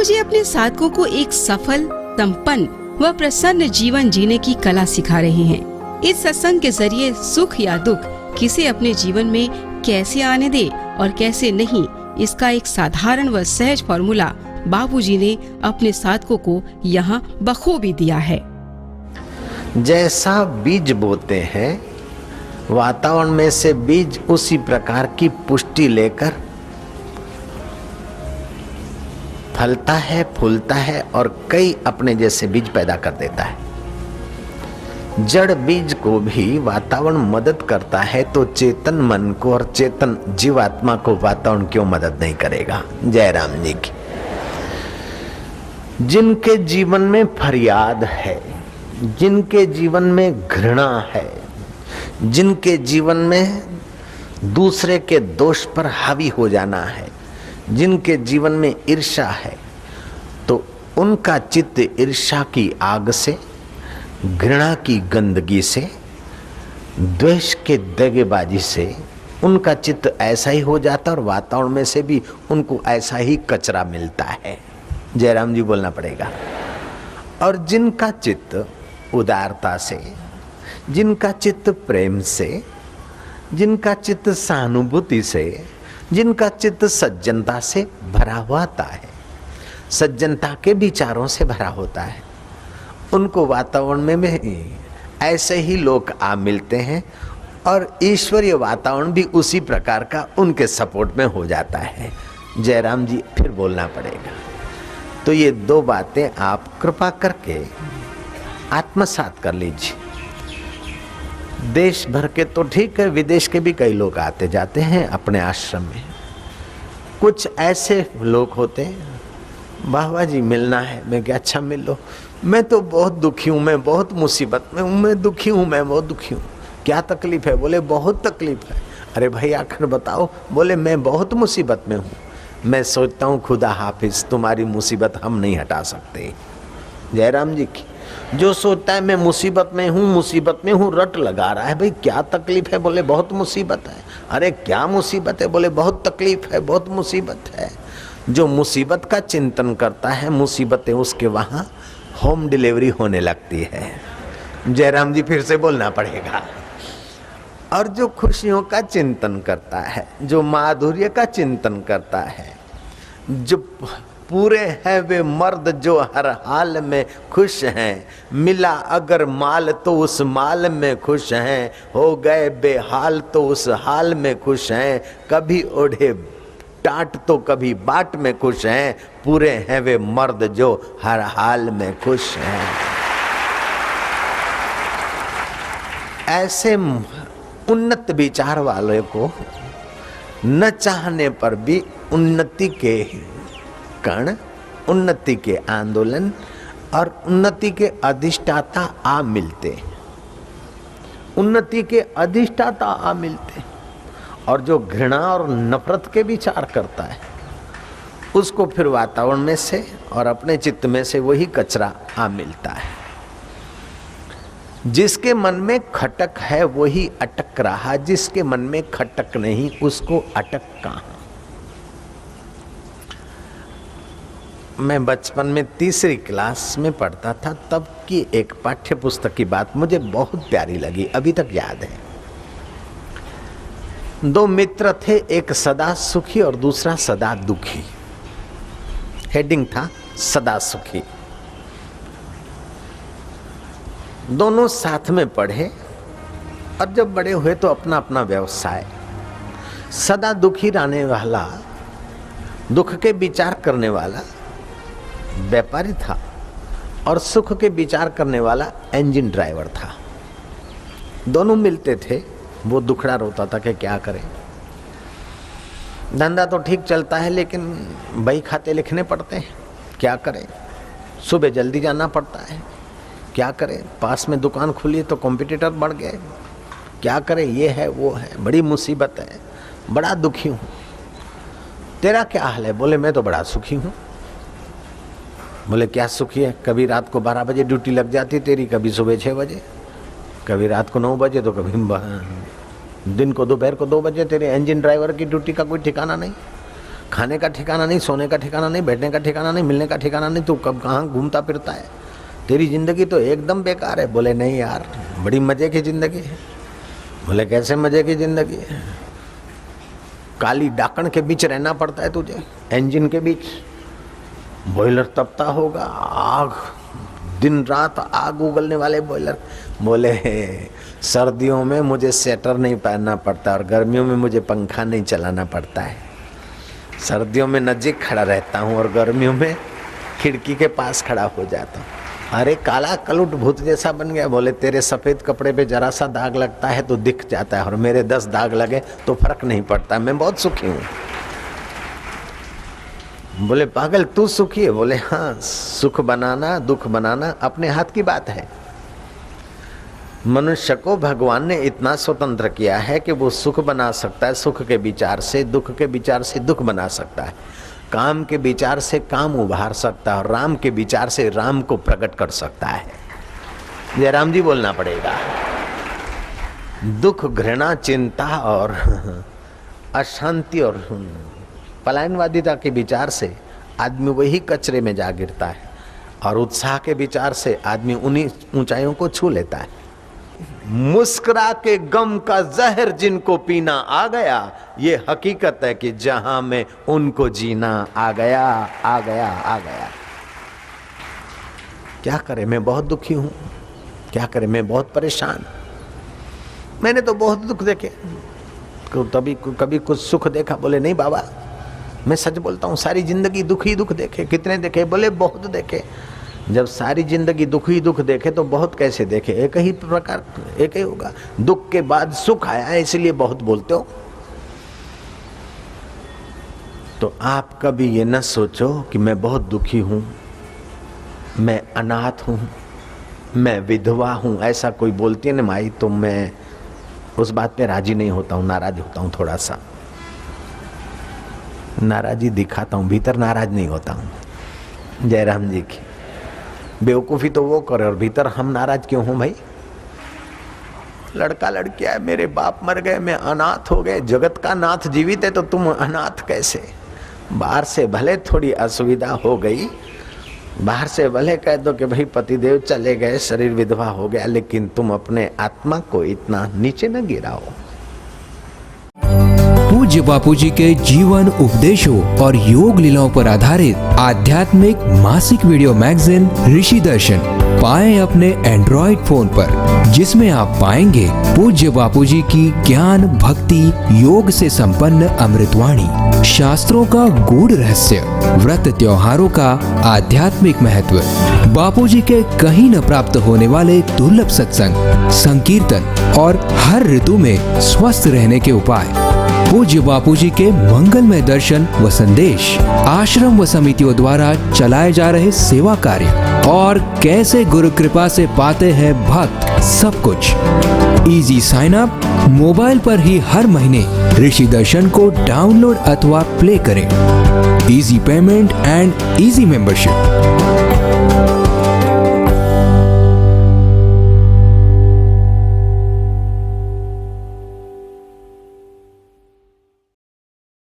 बाबूजी अपने साधकों को एक सफल, संपन्न व प्रसन्न जीवन जीने की कला सिखा रहे हैं। इस सत्संग के जरिए सुख या दुख किसे अपने जीवन में कैसे आने दे और कैसे नहीं, इसका एक साधारण व सहज फॉर्मूला बाबूजी ने अपने साधकों को यहाँ बखूबी दिया है। जैसा बीज बोते हैं, वातावरण में से बीज उसी प्रकार की पुष्टि लेकर फलता है, फूलता है और कई अपने जैसे बीज पैदा कर देता है। जड़ बीज को भी वातावरण मदद करता है, तो चेतन मन को और चेतन जीवात्मा को वातावरण क्यों मदद नहीं करेगा। जय राम जी की। जिनके जीवन में फरियाद है, जिनके जीवन में घृणा है, जिनके जीवन में दूसरे के दोष पर हावी हो जाना है, जिनके जीवन में ईर्ष्या है, तो उनका चित्त ईर्ष्या की आग से, घृणा की गंदगी से, द्वेष के दगेबाजी से उनका चित्त ऐसा ही हो जाता और वातावरण में से भी उनको ऐसा ही कचरा मिलता है। जयराम जी बोलना पड़ेगा। और जिनका चित्त उदारता से, जिनका चित्त प्रेम से, जिनका चित्त सहानुभूति से, जिनका चित्त सज्जनता से भरा होता है, सज्जनता के विचारों से भरा होता है, उनको वातावरण में ऐसे ही लोग आ मिलते हैं और ईश्वरीय वातावरण भी उसी प्रकार का उनके सपोर्ट में हो जाता है। जयराम जी फिर बोलना पड़ेगा। तो ये दो बातें आप कृपा करके आत्मसात कर लीजिए। देश भर के तो ठीक है, विदेश के भी कई लोग आते जाते हैं अपने आश्रम में। कुछ ऐसे लोग होते हैं, बाबा जी मिलना है, मैं क्या अच्छा मिल लो, मैं तो बहुत दुखी हूँ, मैं बहुत मुसीबत में हूँ, मैं दुखी हूँ, मैं बहुत दुखी हूँ। क्या तकलीफ है? बोले बहुत तकलीफ है। अरे भाई आखिर बताओ। बोले मैं बहुत मुसीबत में हूँ। मैं सोचता हूँ खुदा हाफिज, तुम्हारी मुसीबत हम नहीं हटा सकते। जयराम जी की। जो सोचता है मैं मुसीबत में हूँ, रट लगा रहा है। भाई क्या तकलीफ है? बोले बहुत मुसीबत है। अरे क्या मुसीबत है? बोले बहुत तकलीफ है, बहुत मुसीबत है। जो मुसीबत का चिंतन करता है, मुसीबतें उसके वहाँ होम डिलीवरी होने लगती है। जयराम जी फिर से बोलना पड़ेगा। और जो खुशियों का चिंतन करता है, जो माधुर्य का चिंतन करता है, जो पूरे हैं वे मर्द जो हर हाल में खुश हैं, मिला अगर माल तो उस माल में खुश हैं, हो गए बेहाल तो उस हाल में खुश हैं, कभी ओढ़े टाट तो कभी बाट में खुश हैं, पूरे हैं वे मर्द जो हर हाल में खुश हैं। ऐसे उन्नत विचार वाले को न चाहने पर भी उन्नति के कण, उन्नति के आंदोलन और उन्नति के अधिष्ठाता आ मिलते, उन्नति के अधिष्ठाता आ मिलते। और जो घृणा और नफरत के विचार करता है, उसको फिर वातावरण में से और अपने चित्त में से वही कचरा आ मिलता है। जिसके मन में खटक है वही अटक रहा, जिसके मन में खटक नहीं उसको अटक कहाँ। मैं बचपन में तीसरी क्लास में पढ़ता था, तब की एक पाठ्य पुस्तक की बात मुझे बहुत प्यारी लगी, अभी तक याद है। दो मित्र थे, एक सदा सुखी और दूसरा सदा दुखी। हेडिंग था सदा सुखी। दोनों साथ में पढ़े और जब बड़े हुए तो अपना अपना व्यवसाय। सदा दुखी रहने वाला, दुख के विचार करने वाला व्यापारी था और सुख के विचार करने वाला इंजन ड्राइवर था। दोनों मिलते थे। वो दुखड़ा रोता था कि क्या करें, धंधा तो ठीक चलता है लेकिन बही खाते लिखने पड़ते हैं, क्या करें, सुबह जल्दी जाना पड़ता है, क्या करें, पास में दुकान खुली तो कॉम्पिटिटर बढ़ गए, क्या करें, ये है वो है, बड़ी मुसीबत है, बड़ा दुखी हूँ। तेरा क्या हाल है? बोले मैं तो बड़ा सुखी हूँ। बोले क्या सुखी है? कभी रात को 12 बजे ड्यूटी लग जाती तेरी, कभी सुबह 6 बजे, कभी रात को 9 बजे, तो कभी दिन को दोपहर को 2 बजे। तेरे इंजन ड्राइवर की ड्यूटी का कोई ठिकाना नहीं। खाने का ठिकाना नहीं, सोने का ठिकाना नहीं, बैठने का ठिकाना नहीं, मिलने का ठिकाना नहीं, तू कब कहाँ घूमता फिरता है, तेरी जिंदगी तो एकदम बेकार है। बोले नहीं यार, बड़ी मजे की जिंदगी है। बोले कैसे मजे की जिंदगी है? काली डाकण के बीच रहना पड़ता है तुझे, इंजन के बीच, बॉयलर तपता होगा, आग, दिन रात आग उगलने वाले बॉयलर। बोले सर्दियों में मुझे स्वेटर नहीं पहनना पड़ता और गर्मियों में मुझे पंखा नहीं चलाना पड़ता है। सर्दियों में नजीक खड़ा रहता हूँ और गर्मियों में खिड़की के पास खड़ा हो जाता हूँ। अरे काला कलुट भूत जैसा बन गया। बोले तेरे सफ़ेद कपड़े पे जरा सा दाग लगता है तो दिख जाता है और मेरे 10 दाग लगे तो फर्क नहीं पड़ता, मैं बहुत सुखी हूँ। बोले पागल तू सुखी है? बोले हाँ, सुख बनाना दुख बनाना अपने हाथ की बात है। मनुष्य को भगवान ने इतना स्वतंत्र किया है कि वो सुख बना सकता है सुख के विचार से, दुख के विचार से दुख बना सकता है, काम के विचार से काम उभार सकता है और राम के विचार से राम को प्रकट कर सकता है। जयराम जी बोलना पड़ेगा। दुख, घृणा, चिंता और अशांति और पलायनवादिता के विचार से आदमी वही कचरे में जा गिरता है और उत्साह के विचार से आदमी उन्हीं ऊंचाइयों को छू लेता है। मुस्कुरा के गम का जहर जिनको पीना आ गया, ये हकीकत है कि जहां में उनको जीना आ गया, आ गया, आ गया। क्या करें, मैं बहुत दुखी हूं, क्या करें, मैं बहुत परेशान। मैंने तो बहुत दुख देखे, कभी कुछ सुख देखा? बोले नहीं बाबा, मैं सच बोलता हूँ, सारी जिंदगी दुख ही दुख देखे। कितने देखे? बोले बहुत देखे। जब सारी जिंदगी दुख ही दुख देखे तो बहुत कैसे देखे? एक ही प्रकार, एक ही होगा। दुख के बाद सुख आया है इसलिए बहुत बोलते हो। तो आप कभी ये न सोचो कि मैं बहुत दुखी हूं, मैं अनाथ हूं, मैं विधवा हूं। ऐसा कोई बोलती है ना माई, तो मैं उस बात पे राजी नहीं होता हूं, नाराज होता हूं। थोड़ा सा नाराजी दिखाता हूं, भीतर नाराज नहीं होता हूं। जयराम जी की बेवकूफ़ी तो वो करे और भीतर हम नाराज क्यों हों भाई? लड़का लड़किया है, मेरे बाप मर गए, मैं अनाथ हो गए, जगत का नाथ जीवित है तो तुम अनाथ कैसे? बाहर से भले थोड़ी असुविधा हो गई, बाहर से भले कह दो कि भाई पतिदेव चले गए, शरीर विधवा हो गया, लेकिन तुम अपने आत्मा को इतना नीचे न गिराओ। पूज्य बापूजी के जीवन उपदेशों और योग लीलाओं पर आधारित आध्यात्मिक मासिक वीडियो मैगजीन ऋषि दर्शन पाएं अपने एंड्रॉइड फोन पर, जिसमें आप पाएंगे पूज्य बापूजी की ज्ञान भक्ति योग से संपन्न अमृतवाणी, शास्त्रों का गूढ़ रहस्य, व्रत त्योहारों का आध्यात्मिक महत्व, बापूजी के कहीं न प्राप्त होने वाले दुर्लभ सत्संग, संकीर्तन और हर ऋतु में स्वस्थ रहने के उपाय, पूज्य बापूजी के मंगलमय दर्शन व संदेश, आश्रम व समितियों द्वारा चलाए जा रहे सेवा कार्य और कैसे गुरु कृपा से पाते हैं भक्त, सब कुछ। इजी साइन अप, मोबाइल पर ही हर महीने ऋषि दर्शन को डाउनलोड अथवा प्ले करें। Easy payment and easy membership.